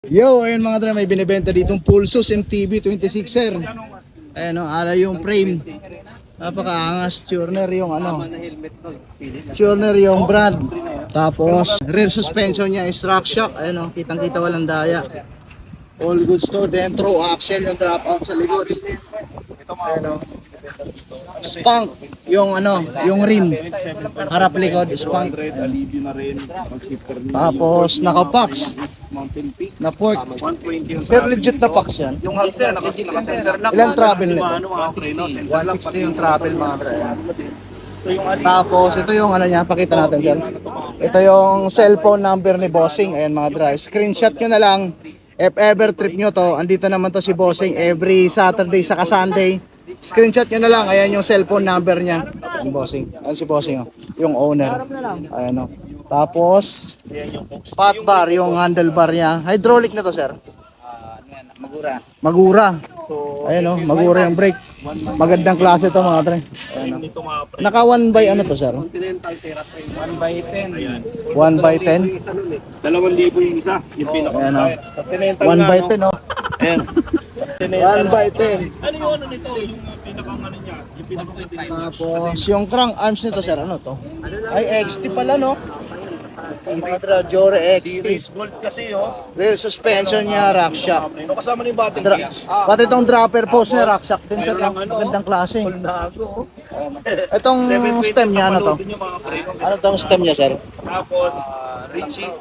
Yo, ayun mga dre, may binibenta ditong Pulsos MTB 26er. Ayun o, ala yung frame. Napakaangas, Turner yung ano. Turner yung brand. Tapos, rear suspension niya is rock shock. Ayun o, kitang-kita walang daya. All goods to, dentro, axle yung drop out sa likod. Ayun o. Spunk, yung ano, yung rim. Harap likod, spunk. Tapos, naka-box. Na pork. Sir, legit na box yan. Yung halter, naka-center lock. Ilang travel nito? 160. 160 yung travel mga pre. Tapos ito yung ano niya, pakita natin dyan. Ito yung cellphone number ni Bossing. Ayan mga dra. Screenshot nyo na lang. If ever trip nyo to, andito naman to si Bossing every Saturday saka Sunday. Screenshot nyo na lang. Ayan yung cellphone number niya. Yung Bossing. Ayan si Bossing. Oh. Yung owner. Ayan o. Tapos, pot bar, yung handlebar niya. Hydraulic na to, sir. Magura. Magura. Ayan o, magura yung brake. Magandang klase to mga tre. Ayan o. Naka 1 by ano to, sir? Continental Terratrain. 1 by 10. 1 by 10? 2,000 yung isa. Yung Ayan o. pinaka-continental 1 by 10 o. Ayan. 1 by 10. Ano yung ano nito? Yung pinakang ano niya? Yung pinaka-continental. Tapos yung crank arms nito, sir, ano to? Ay, XT pala, no? Mga tre, Jore XT. T-Race Gold kasi oh. Rear suspension niya, rock shock. Ano kasama ni batting cage? Pati itong dropper post niya, rock shock din, sir. Magandang klase. Soldago. Itong stem niya, ano to? Ano tong stem niya, sir? Tapos, Richie.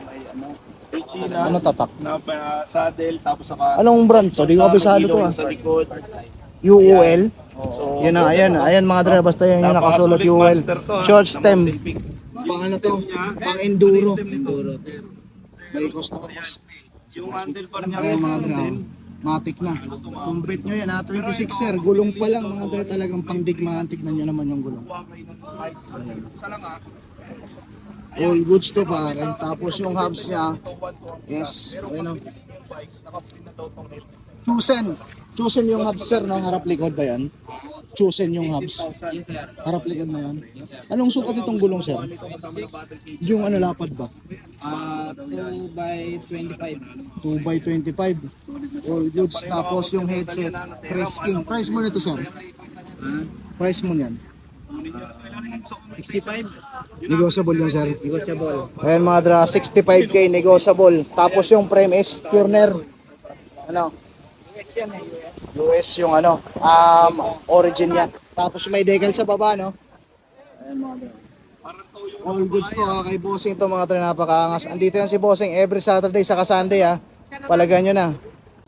Richie na, Ano tatak? na saddle, tapos saka Anong brand to? Di ko kabisado to ah. sa likod. UOL. So, Yan na, ayan mga dre, basta yan yung nakasulat UOL. Short stem. Pang ano to? Pang enduro. May cost na boss. yung handlebar niya. Ayan mga dre, oh. Matic na. Complete nyo yan ha, 26er. Gulong pa lang mga dre, talagang pang digmaan. Tignan nyo naman yung gulong. All goods to pare. Tapos yung hubs niya is, ano, Chosen yung hubs, sir, no? Harap likod ba yan? Chosen yung hubs. Harap likod na yan. Anong sukat itong gulong, sir? Yung ano, lapad ba? 2 by 25. 2 by 25. All goods. Tapos yung headset, Press King. Price mo nito, sir? Price mo niyan? 65. Negotiable yun, sir. Negotiable. Ayan mga dra, 65k negotiable. Tapos yung frame is Turner. Ano? US yung ano, origin niya. Tapos may decal sa baba, no? Ayan mga dra. All goods to ha, kay Bossing to mga dra, napakaangas. Andito yan si Bossing every Saturday saka Sunday ha. Palagan nyo na.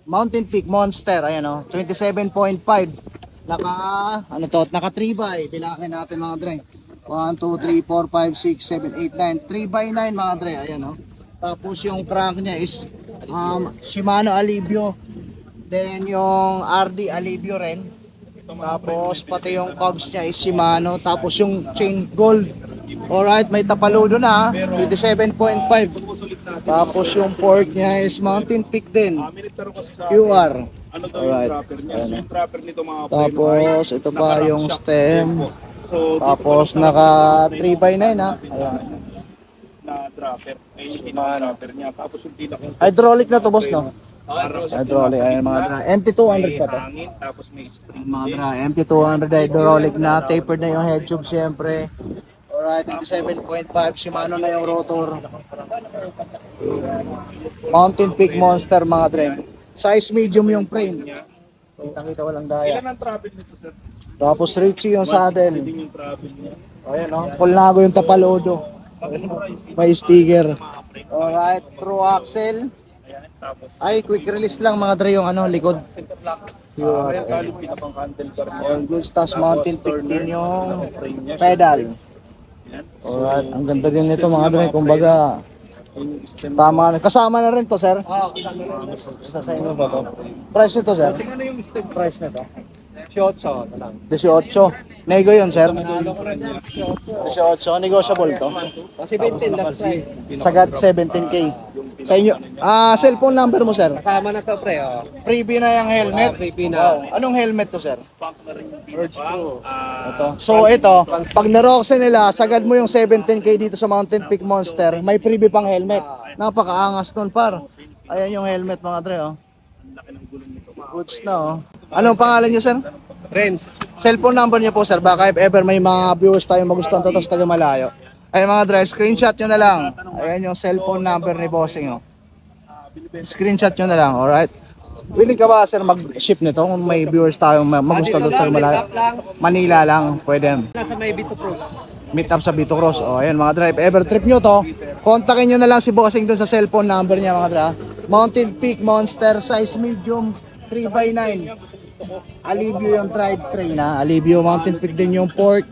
Mountain Peak Monster, ayan o, 27.5. Naka, ano to, naka 3 by. Bilakin natin mga dre. 1, 2, 3, 4, 5, 6, 7, 8, 9. 3 by 9 mga dre, ayan o. Tapos yung crank niya is Shimano Alivio. Then yung RD Alivio rin. Tapos pati yung cogs niya is Shimano. Tapos yung chain gold. Alright, may tapaludo na 27.5. Tapos yung fork niya is Mountain Peak din. QR. Ano daw Alright. yung trapper niya? So, yung trapper nito mga Tapos ito pa yung stem. So, Tapos naka 3 by 9 ha. Ayan. na dropper. Ayun yung pinaka-dropper niya. Tapos yung pinaka Hydraulic na to, boss, no? Hydraulic, ayan mga dra. MT200 pa to. hangin, tapos may spring. Mga dra, MT200 hydraulic na. Tapered na yung head tube syempre. Alright, 27.5. Shimano na yung rotor. Mountain Peak Monster mga dre. Size medium yung frame. Kita-kita walang daya. Ilan ang trapper nito, sir? Tapos Richie yung saddle. Din yung trapper niya. Ayan o, Pulnago yung tapalodo. May sticker. Alright, true axle. Tapos, Ay, quick release lang mga dre yung ano, likod. meron tayo yung pinakang-handlebar niya. All goods, tas Mountain Peak din yung pedal. Alright, ang ganda din nito mga dre. Kumbaga, Yung stem. tama na. Kasama na rin to, sir. Oo, kasama na. Sa inyo ba to? Price nito, sir? Ano yung stem? Price nito? Short na lang. 18. Nego yun, sir. Nalo ko rin niya. 18. Negotiable to. Kasi 20 last price. Sagad 17k. Sa inyo. Cellphone number mo, sir. Kasama na to pre, oh. Freebie na yung helmet. Freebie na. Wow. Anong helmet to, sir? Urge Pro. Ito. So ito, pag naroxe nila, sagad mo yung 17k dito sa Mountain Peak Monster, may freebie pang helmet. Napakaangas nun, par. Ayan yung helmet mga dre, oh. Ang laki ng gulong nito. Goods na, oh. Anong pangalan niyo, sir? Friends. Cellphone number niyo po, sir. Baka if ever may mga viewers tayong magustuhan to, tapos taga malayo. Ayun mga dre, screenshot nyo na lang. Ayan yung cellphone number ni Bossing, oh. Screenshot nyo na lang, alright? Willing ka ba, sir, mag-ship nito kung may viewers tayong magustuhan doon sa malayo? Manila lang, pwede. Nasa may Vito Cruz. Meet up sa Vito Cross. O, ayan mga drive. Ever trip nyo to, kontakin nyo na lang si Bossing doon sa cellphone number niya mga drive. Mountain Peak Monster size medium 3x9. Alivio yung drive train ha. Alivio Mountain Peak din yung port.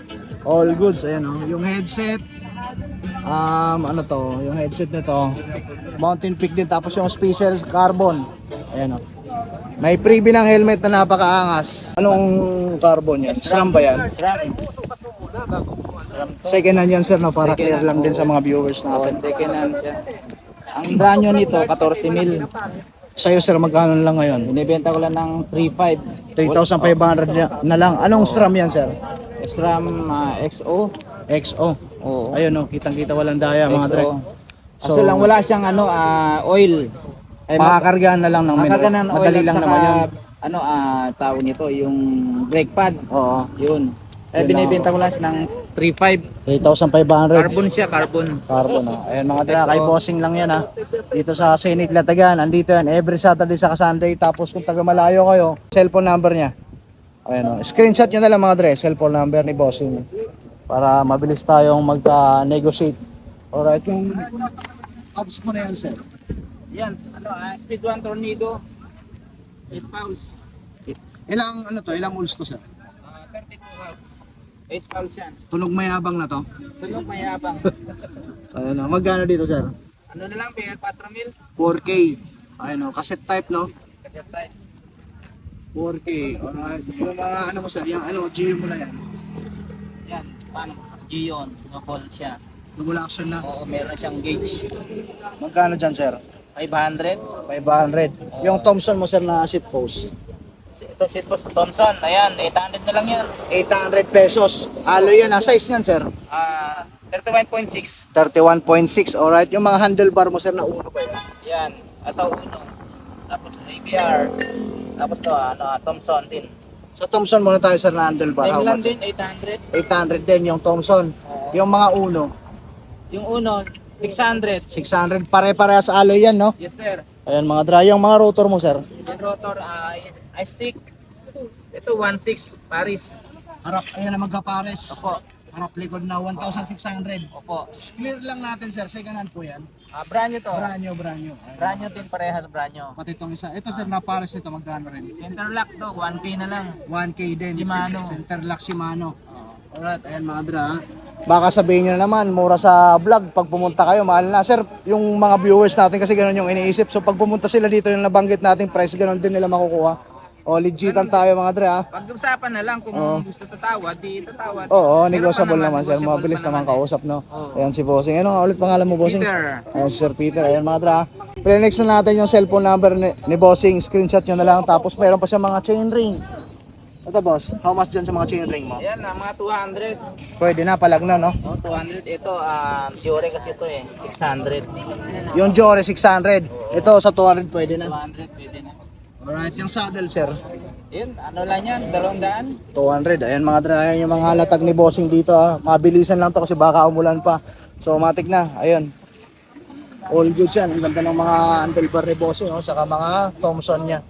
All goods. Ayan o. Yung headset. Ano to? Yung headset nito. Mountain Peak din. Tapos yung speaker carbon. Ayan o. May freebie ng helmet na napakaangas. Anong carbon yan? SRAM ba yan? Second hand yan sir, no? Para clear lang din sa mga viewers natin. Second hand siya. Ang brand nito, 14,000. Sa'yo sir, magkano lang ngayon? Binibenta ko lang ng 3,500. 3,500 na lang. Anong SRAM yan sir? SRAM XO. XO. Oo. Ayun no, kitang-kita walang daya mga dre. XO. Kaso lang wala siyang oil. Makakargahan na lang ng Makakarga ng oil Madali at lang saka, naman yun. tawag nito, yung brake pad. Oo. Yun. Yun Binibenta ko lang siya ng 3,500. 3,500. Carbon siya, carbon. Carbon ha. Ayun mga dre, XO. kay Bossing lang yan ha. Dito sa Senate Latagan, andito yan every Saturday sa Sunday. Tapos kung taga malayo kayo, cellphone number niya. Ayun o. Screenshot nyo na lang mga dre, cellphone number ni Bossing. Para mabilis tayong magka-negotiate. Alright, yung apps mo na yan sir. Yan, Speed 1 Tornado. 8 pounds. Ilang ano to, ilang uls to sir? 32 pounds. 8 pounds yan. Tunog mayabang na to. Tunog mayabang. Ayun o, magkano dito sir? Ano na lang, 4,000. 4K. Ayun o, cassette type no? Kasi tayo. 4K. Alright, yung mga ano mo sir, yung ano, GU mo na yan. Yan, Gion. Snowball siya. Lumula action na. Oo, meron siyang gauge. Magkano dyan sir? 500. 500. Yung Thompson mo sir na seat post. Ito seat post Thompson. Ayan, 800 na lang yan. 800 pesos. Alloy yan. Size niyan sir? 31.6. 31.6. Alright. Yung mga handlebar mo sir na uno pa yan. Yan, ito uno. Tapos ABR. Tapos to, Thompson din. Sa Thompson muna tayo sir na handlebar. Same How lang much? din, 800. 800 din yung Thompson. Yung mga uno, Yung uno, 600. 600. Pare-parehas alloy yan no? Yes sir. Ayan mga dry. Yung mga rotor mo sir. Yung rotor, I stick. Ito, 1.6 Paris. Harap, ayan na magkapares. Opo. Harap likod na 1,600. Opo. Clear lang natin sir, second hand po yan. Brand nyo to. Brand new. Ayun. Brand nyo din parehas, brand nyo. Pati itong isa. Ito sir, na pares nito magkano rin? Center lock to, 1K na lang. 1K din. Shimano. Center lock Shimano. Alright, ayan mga dra. Baka sabihin nyo na naman, mura sa vlog. Pag pumunta kayo, mahal na. Sir, yung mga viewers natin kasi ganun yung iniisip. So pag pumunta sila dito, yung nabanggit nating price, ganun din nila makukuha. O, legitan tayo mga dra. Pag-usapan na lang kung gusto tatawad, di tatawad. Oo, Meron negotiable pa naman sir. negotiable Mabilis pa naman naman kausap, no? Oo. Ayan si Bossing. Ano nga ulit pangalan mo, Bossing? Peter. Ayan si Sir Peter. Ayan mga dra. Pre-next na natin yung cellphone number ni Bossing. Screenshot nyo na lang. Tapos meron pa siya mga chain ring. Ito boss, how much dyan sa mga chain ring mo? Ayan, mga 200. Pwede na, palag na, no? 200. Ito, Jore kasi ito eh. 600. Yung Jore 600. Ito sa 200 pwede na. 200, pwede na. Alright, yung saddle sir. Yun, ano lang yan, 200. 200. Ayan mga dra, ayan yung mga latag ni Bossing dito ha. Mabilisan lang to kasi baka umulan pa. So matik na, ayun. All good yan. Ang ganda ng mga handlebar ni Bossing, oh, saka mga Thompson niya.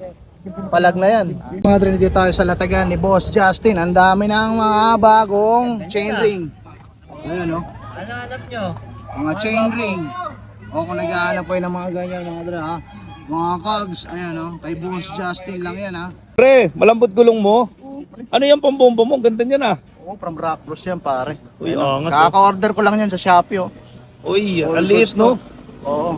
Palag na yan. Mga dra, dito tayo sa latagan ni Boss Justin. Ang dami ng mga bagong chain ring. Ayan, oh. Ano hanap nyo? Mga chain ring. O kung nag-aanap kayo ng mga ganyan mga dra ha. Mga cogs, ayan o. Kay Boss Justin lang yan ha. Pre, malambot gulong mo. Ano yung pambombo mo? Ganda niyan ah. Oo, from Rock Bros yan pare. Uy, Ayun, angas, kaka-order ko lang yan sa Shopee oh. Uy, All ang liit goods no? Oo.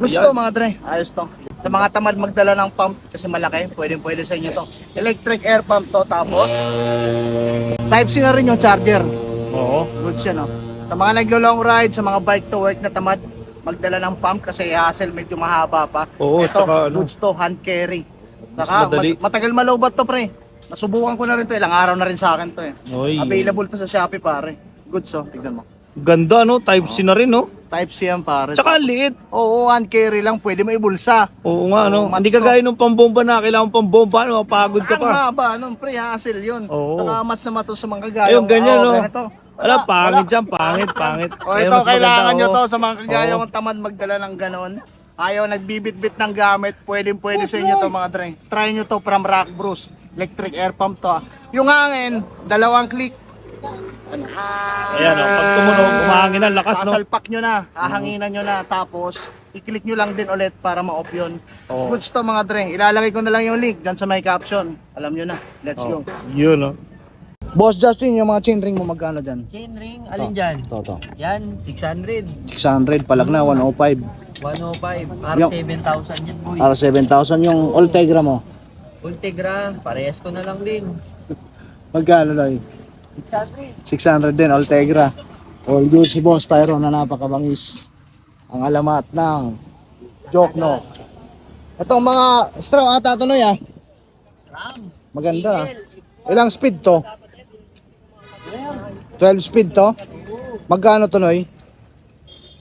Gusto mga dre, ayos to. Sa mga tamad magdala ng pump kasi malaki, pwede sa inyo to. Electric air pump to tapos Type C na rin yung charger. Oo. Good siya no. Sa mga naglo-long ride, sa mga bike to work na tamad magdala ng pump kasi hassle medyo mahaba pa. Oo, Ito, tsaka ano, goods to, hand carry. Mas Saka madali. matagal malowbat to pre. Nasubukan ko na rin to, ilang araw na rin sa akin to eh. Uy, Available to sa Shopee pare. Goods oh, tignan mo. ganda no? Type C na rin no? Type C yan pare. Tsaka ang liit. Oo, hand carry lang, pwede mo ibulsa. Oo nga, no? Oo, Hindi match kagaya nung pambomba na, kailangan pambomba, no? Mapagod ka Ang pa. haba, nun, pre, hassle yun. Oo. Saka mas na mato sa mga kagaya. Ayun, ganyan, no? Ganito. Alam, pangit dyan, pangit. O Kaya ito, mas maganda, kailangan nyo oh. to sa mga kagaya Oo. kong tamad magdala ng ganon. Ayaw nagbibit-bit ng gamit, pwede sa inyo to mga dre. Try nyo to from Rock Bruce. Electric air pump to. Yung hangin, 2 click. Ayan, no? Pag tumunog, umahangin ang lakas, no? Sasalpak nyo na, hahanginan nyo na, tapos i-click nyo lang din ulit para ma-off yun. Oo. Goods to mga dre. Ilalagay ko na lang yung link dyan sa may caption. Alam nyo na. Let's go. Yun, no? Boss Justin, yung mga chainring mo magkano dyan? Chain ring, alin dyan? To. Yan, 600. 600, palag na, 105. 105. Yung- R7,000 yan, boy. R7,000 yung Ultegra mo. Ultegra, parehas ko na lang din. Magkano lang? 600. 600 din, Ultegra. All good si Boss Tyron na napakabangis. Ang alamat ng Jokno. Itong mga straw ata tuloy ah. Ram. Maganda ah. Ilang speed to? 12 speed to? Magkano tuloy?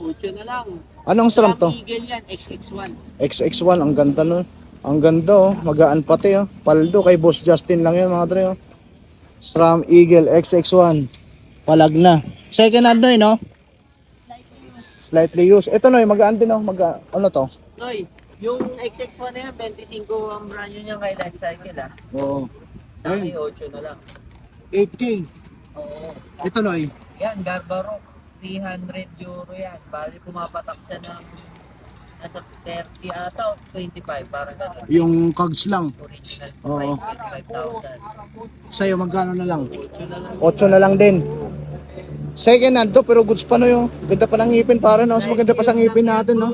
8 na lang. Anong SRAM to? Eagle yan, XX1. XX1, ang ganda no. Ang ganda oh, magaan pati oh. Paldo kay Boss Justin lang yan mga dre oh. SRAM Eagle XX1. Palag na. Second hand no, no? Slightly used. Ito no, magaan din oh. Ano to? Noy, yung XX1 na yan, 25 ang brand nyo niya kay Life Cycle ah. Oo. Sa Ayun. 8 na lang. 8K. Oo. Ito no, Yan, Garbarok. 300 euro yan. Bali pumapatak siya ng nasa 30 ata o 25. Parang gano'n. yung cogs lang. Original Oo. price, 25,000. Sa'yo magkano na lang? 8 na lang. 8 na lang din. Second hand to, pero goods pa no yung. Ganda pa ng ngipin para no. Mas maganda pa sa ngipin natin no.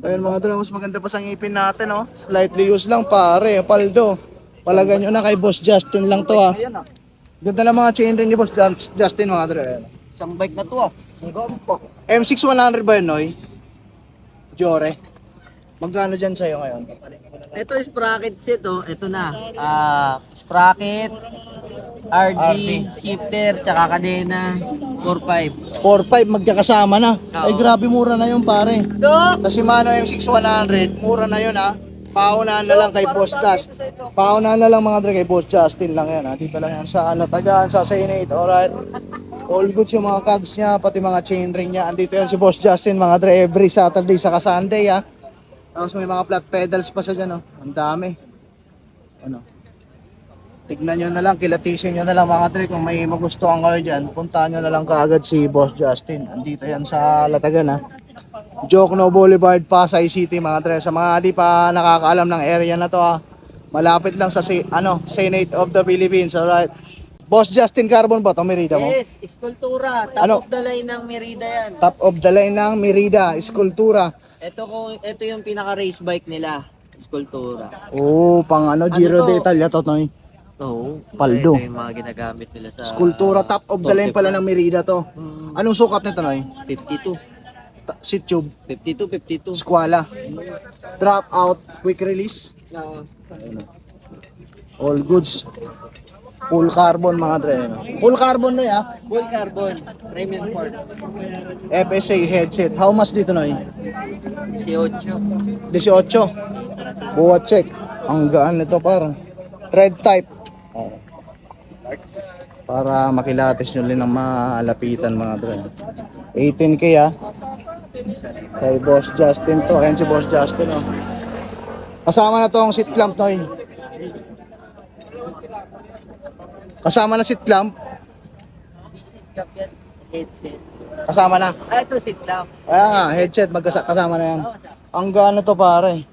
Ayun mga dre, mas maganda pa sa ngipin natin no. Slightly used lang pare, paldo. Palagay nyo na kay Boss Justin lang to ah. Ganda na mga chainring ni Boss Justin mga dre. Isang bike na to ah. M6100 ba yun Noy? Jore. Magkano dyan sa'yo ngayon? Ito is sprocket set oh. Ito na. Sprocket, RD, shifter, tsaka kadena, 4.5. 4.5 magkakasama na. Ay Oo. grabe mura na yun pare. Dok! Kasi Shimano M6100, mura na yun ha. Paunahan na lang kay Boss Dust. Paunahan na lang mga dre kay Boss Justin lang yan ha. Dito lang yan sa Tagaan, sa Senate, alright. All goods yung mga cogs niya, pati mga chainring niya. Andito yan si Boss Justin mga dre every Saturday saka Sunday ha. Tapos may mga flat pedals pa sa dyan oh. Ang dami. Ano. Tignan nyo na lang, kilatisin nyo na lang mga dre kung may magustuhan kayo dyan. Puntahan nyo na lang kaagad si Boss Justin. Andito yan sa Latagan ha. Jokno Boulevard, Pasay City mga dre. Sa mga di pa nakakaalam ng area na to ha. Malapit lang sa Senate of the Philippines, alright. Boss Justin Carbon ba ito, Merida mo? Yes, Eskultura. Top Ano? of the line ng Merida yan. Top of the line ng Merida, Eskultura. Ito yung pinaka race bike nila. Eskultura. Oh, pang Giro to? d'Italia to, Noy. Oo. Paldo. Ito yung mga ginagamit nila sa... Eskultura, top of the line pala ng Merida to. Mm, Anong sukat nito, Noy? 52. Seat tube, 52. squala, drop out, quick release, all goods. Full carbon mga dre. Full carbon na ya. Full carbon. Premium Ford. FSA headset. How much dito, Noy? 18. 18. Buhat check. Ang gaan nito parang. Thread type. Para makilatis nyo rin ng malapitan mga dre. 18K ah. Kay Boss Justin to. Ayan si Boss Justin oh. Kasama na to ang seat clamp, Noy. Kasama na seat clamp. Seat cap yan. Headset. Kasama na. Ito seat lamp. Kaya nga, headset, kasama na yan. Ang gaano to pare.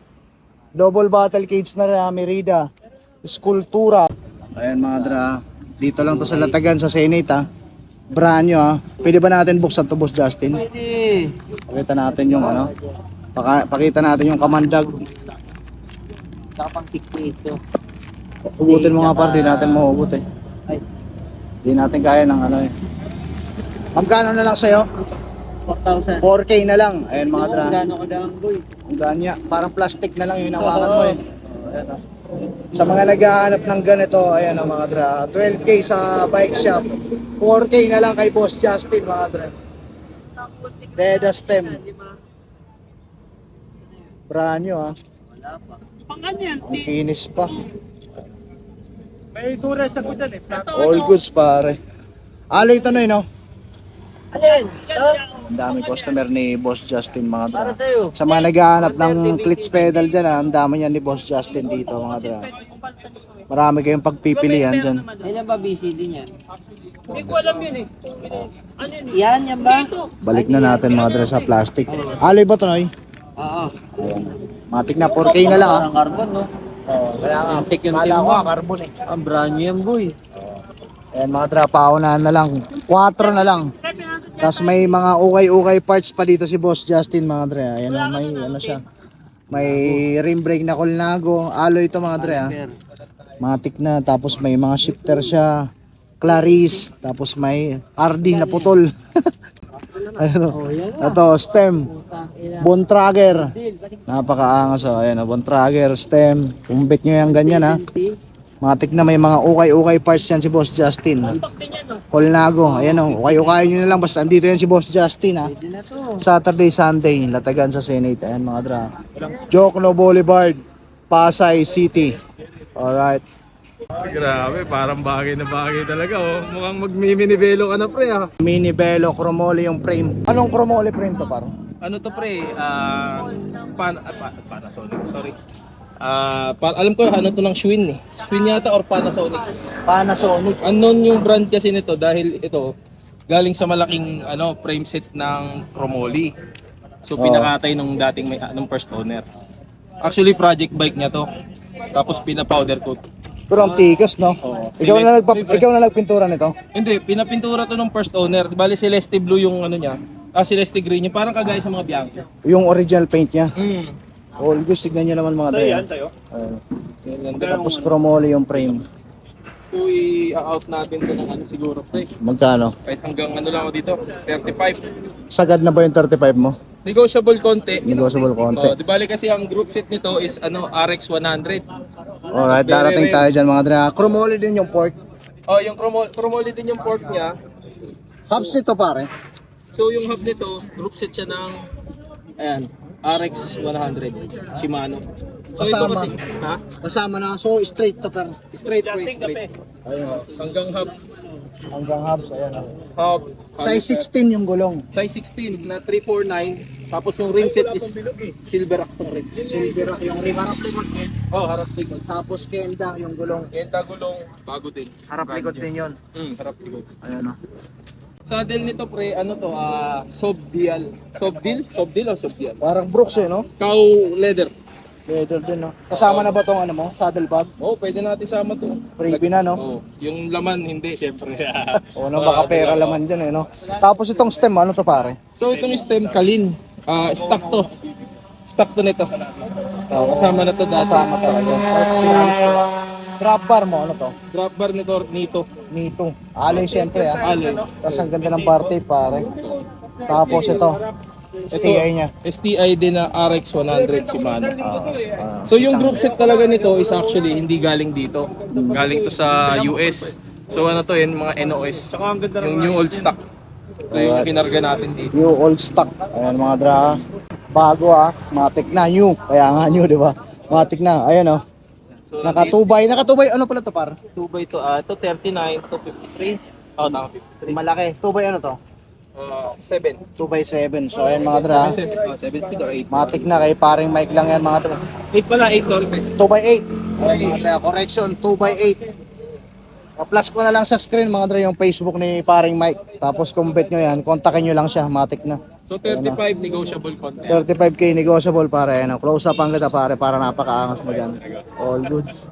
Double battle cage na rin, Merida. Eskultura. Ayan mga dra. Dito lang to sa Latagan sa Senate ha. Brand nyo ha. Pwede ba natin buksan to Boss Justin? Pwede. Pakita natin yung pakita natin yung kamandag. Saka pang 68 to. Ubutin mo nga par, di natin maubut eh. Ay, Di natin kaya ng eh. Magkano na lang sa'yo? 4,000. 4K na lang. Ayan mga dra. Gano'n kagaang boy. Ang ganya, parang plastic na lang yung hinawakan mo eh. Ayan, oh. Sa mga naghahanap ng ganito, ayan ang mga dra. 12K sa bike shop. 4K na lang kay Boss Justin mga dra. Deda stem. Brand new ah. Wala pa. Pang ano yan? Ang kinis pa. May duras ako dyan eh. All goods pare. Aloy ito na no? Alin? Ito? Ang daming customer ni Boss Justin mga dra. Para sa'yo. Sa mga naghahanap ng clutch pedal dyan ang dami niyan ni Boss Justin dito mga dra. Marami kayong pagpipilian dyan. Ilan ba busy din yan? Hindi ko alam yun eh. Ano yun? Yan ba? Balik na natin mga dra sa plastic. Aloy ba ito Noy? Oo. Matik na 4K na lang ah. Parang carbon, no? Kaya nga, Antique yung kala team ko mo. carbon eh. Ang brand new yan, boy. Ayan mga dra, paunahan na lang. 4 na lang. Tapos may mga ukay-ukay parts pa dito si Boss Justin mga dre. Ayan o, may ano siya. May rim brake na Colnago. Alloy ito mga dre. Matik na. Tapos may mga shifter siya. Clarice. Tapos may RD na putol. Ayan o. Ito, stem. Bontrager. Napakaangas o. Ayan o, Bontrager, stem. Kumbit nyo yung ganyan ha. Matik na may mga ukay-ukay parts yan si Boss Justin. Colnago. Ayan o. Ukay-ukay nyo na lang. Basta andito yan si Boss Justin ha. Pwede na to. Saturday, Sunday. Latagan sa Senate. Ayan mga dra. Jokno Boulevard. Pasay City. Alright. Grabe, parang bagay na bagay talaga oh. Mukhang mag-mini-velo ka na pre ah. Mini Velo Chromoly yung frame. Anong Chromoly frame to par? Ano to pre? Panasonic, sorry. Alam ko ano to ng Schwinn eh. Schwinn yata or Panasonic. Panasonic. Unknown yung brand kasi nito dahil ito galing sa malaking frame set ng Chromoly. So pinakatay nung dating nung first owner. Actually project bike niya to. Tapos pina-powder coat. Pero ang tikas no? Oo. Ikaw na nagpintura nito? Hindi, pinapintura to ng first owner. Bali Celeste blue yung ano niya. Celeste green yung parang kagaya sa mga Bianchi. Yung original paint niya. Mm. All good. Tignan nyo naman mga dra. sa'yo? Ayan. Tapos Chromoly yung frame. So i-out natin to ng ano siguro pre. Magkano? Kahit hanggang ano lang ako dito, 35. Sagad na ba yung 35 mo? Negotiable konti. Negotiable konti. Di bali kasi ang group set nito is RX 100. Alright, darating tayo dyan mga dra. Chromoly din yung fork. Oh, yung Chromoly din yung port niya. Hubs nito pare. So yung hub nito, group set siya ng ayan, RX 100 Shimano. So ito Kasama. kasi, ha? Kasama na. So straight to per. Straight straight. Ayun. Hanggang hub, Hanggang hubs. Ayan. hub Size 16 yung gulong. size 16 na 349. Tapos yung rim set is silver acton rim. Silver yung rim. Harap likod din. Oh, harap likod. Tapos kenda yung gulong. Kenta gulong, bago din. Harap likod din yun. Harap likod. Ayan o. Saddle nito pre, ano to, Sobdial. Sobdil o Sobdial? Parang Brooks eh no? Cow leather. Leather din no? Kasama na ba tong ano mo? Saddle bag? Oh, pwede natin sama to. Freebie na no? Oh, yung laman hindi, syempre. O ano baka pera laman dyan eh no? Tapos itong stem ano to pare? So itong stem Kalin, stock to. Stock to nito. Kasama na to dati. Kasama talaga. Drop bar mo ano to? Drop bar nito, Nito. Alloy siyempre ah. Alloy. Tapos ang ganda ng bar tape pare. Tapos ito. STI niya. STI din na RX 100 Shimano. So yung group set talaga nito is actually hindi galing dito. Galing to sa US. So ano to yun, mga NOS. Yung new old stock. So yung kinarga natin dito. New old stock. Ayan mga dra. Bago ah. Matik na. New. Kaya nga new di ba? Matik na. Ayan oh. So Nakatubay. Nakatubay ano pala to par? 2 by to, ito 39 to 53. Oh, tama 53. Malaki. Tubay ano to? 7. 2x7. So ayan mga dra. 7 speed or 8. Matik na kay paring mic lang yan mga dra. 8 pala, 8 sorry. 2x8. Ayan mga dra. Correction. 2x8. Plus ko na lang sa screen mga dra yung Facebook ni paring Mike. Tapos kung bet nyo yan, kontakin nyo lang siya. Matik na. So 35 negotiable content. 35k negotiable pare. Close up ang kita pare para napakaangas mo dyan. All goods.